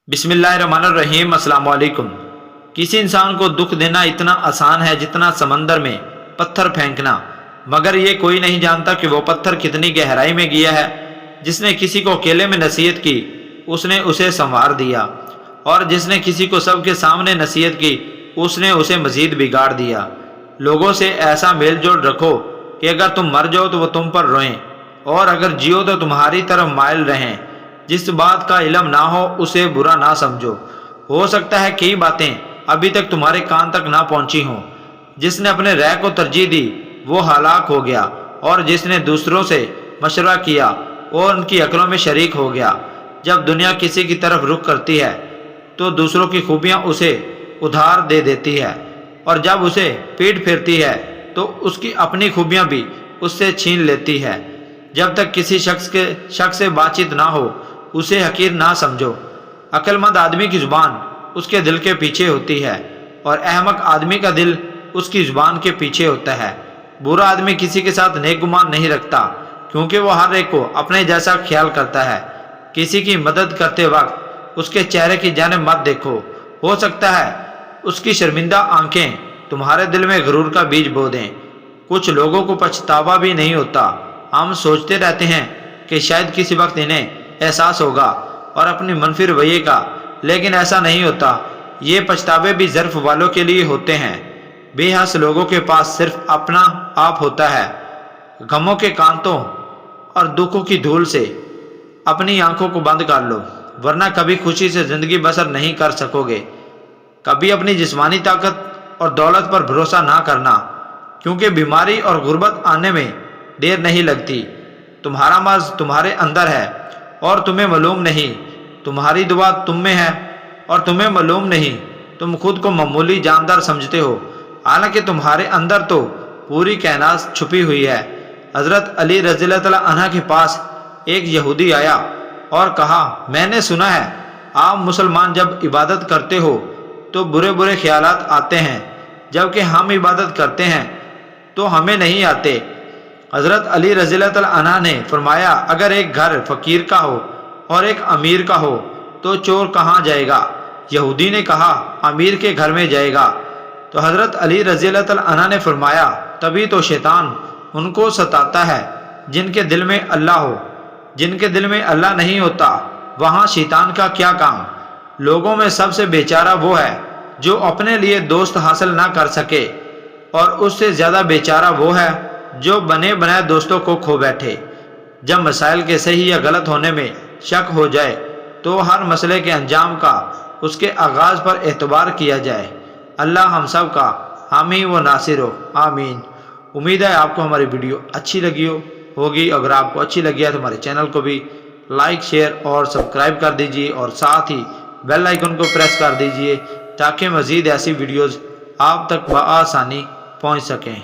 بسم اللہ الرحمن الرحیم۔ السلام علیکم۔ کسی انسان کو دکھ دینا اتنا آسان ہے جتنا سمندر میں پتھر پھینکنا، مگر یہ کوئی نہیں جانتا کہ وہ پتھر کتنی گہرائی میں گیا ہے۔ جس نے کسی کو اکیلے میں نصیحت کی اس نے اسے سنوار دیا، اور جس نے کسی کو سب کے سامنے نصیحت کی اس نے اسے مزید بگاڑ دیا۔ لوگوں سے ایسا میل جول رکھو کہ اگر تم مر جاؤ تو وہ تم پر روئیں، اور اگر جیو تو تمہاری طرف مائل رہیں۔ جس بات کا علم نہ ہو اسے برا نہ سمجھو، ہو سکتا ہے کئی باتیں ابھی تک تمہارے کان تک نہ پہنچی ہوں۔ جس نے اپنے رائے کو ترجیح دی وہ ہلاک ہو گیا، اور جس نے دوسروں سے مشورہ کیا اور ان کی عقلوں میں شریک ہو گیا۔ جب دنیا کسی کی طرف رخ کرتی ہے تو دوسروں کی خوبیاں اسے ادھار دے دیتی ہے، اور جب اسے پیٹ پھیرتی ہے تو اس کی اپنی خوبیاں بھی اس سے چھین لیتی ہے۔ جب تک کسی شخص سے بات چیت نہ ہو اسے حقیر نہ سمجھو۔ عقل مند آدمی کی زبان اس کے دل کے پیچھے ہوتی ہے، اور احمق آدمی کا دل اس کی زبان کے پیچھے ہوتا ہے۔ برا آدمی کسی کے ساتھ نیک گمان نہیں رکھتا، کیونکہ وہ ہر ایک کو اپنے جیسا خیال کرتا ہے۔ کسی کی مدد کرتے وقت اس کے چہرے کی جانب مت دیکھو، ہو سکتا ہے اس کی شرمندہ آنکھیں تمہارے دل میں غرور کا بیج بو دیں۔ کچھ لوگوں کو پچھتاوا بھی نہیں ہوتا۔ ہم سوچتے رہتے ہیں کہ شاید کسی وقت انہیں احساس ہوگا اور اپنی منفی رویے کا، لیکن ایسا نہیں ہوتا۔ یہ پچھتاوے بھی ظرف والوں کے لیے ہوتے ہیں۔ بے حس لوگوں کے پاس صرف اپنا آپ ہوتا ہے۔ غموں کے کانٹوں اور دکھوں کی دھول سے اپنی آنکھوں کو بند کر لو، ورنہ کبھی خوشی سے زندگی بسر نہیں کر سکو گے۔ کبھی اپنی جسمانی طاقت اور دولت پر بھروسہ نہ کرنا، کیونکہ بیماری اور غربت آنے میں دیر نہیں لگتی۔ تمہارا مرض تمہارے اندر ہے اور تمہیں معلوم نہیں۔ تمہاری دعا تم میں ہے اور تمہیں معلوم نہیں۔ تم خود کو معمولی جاندار سمجھتے ہو، حالانکہ تمہارے اندر تو پوری کائنات چھپی ہوئی ہے۔ حضرت علی رضی اللہ تعالیٰ عنہ کے پاس ایک یہودی آیا اور کہا، میں نے سنا ہے آپ مسلمان جب عبادت کرتے ہو تو برے برے خیالات آتے ہیں، جبکہ ہم عبادت کرتے ہیں تو ہمیں نہیں آتے۔ حضرت علی رضی اللہ تعالیٰ عنہ نے فرمایا، اگر ایک گھر فقیر کا ہو اور ایک امیر کا ہو تو چور کہاں جائے گا؟ یہودی نے کہا، امیر کے گھر میں جائے گا۔ تو حضرت علی رضی اللہ تعالیٰ عنہ نے فرمایا، تبھی تو شیطان ان کو ستاتا ہے جن کے دل میں اللہ ہو۔ جن کے دل میں اللہ نہیں ہوتا وہاں شیطان کا کیا کام؟ لوگوں میں سب سے بیچارہ وہ ہے جو اپنے لیے دوست حاصل نہ کر سکے، اور اس سے زیادہ بیچارہ وہ ہے جو بنے بنائے دوستوں کو کھو بیٹھے۔ جب مسائل کے صحیح یا غلط ہونے میں شک ہو جائے تو ہر مسئلے کے انجام کا اس کے آغاز پر اعتبار کیا جائے۔ اللہ ہم سب کا حامی و ناصر ہو، آمین۔ امید ہے آپ کو ہماری ویڈیو اچھی لگی ہوگی۔ اگر آپ کو اچھی لگی ہے تو ہمارے چینل کو بھی لائک، شیئر اور سبسکرائب کر دیجیے، اور ساتھ ہی بیل آئیکن کو پریس کر دیجیے تاکہ مزید ایسی ویڈیوز آپ تک بآسانی پہنچ سکیں۔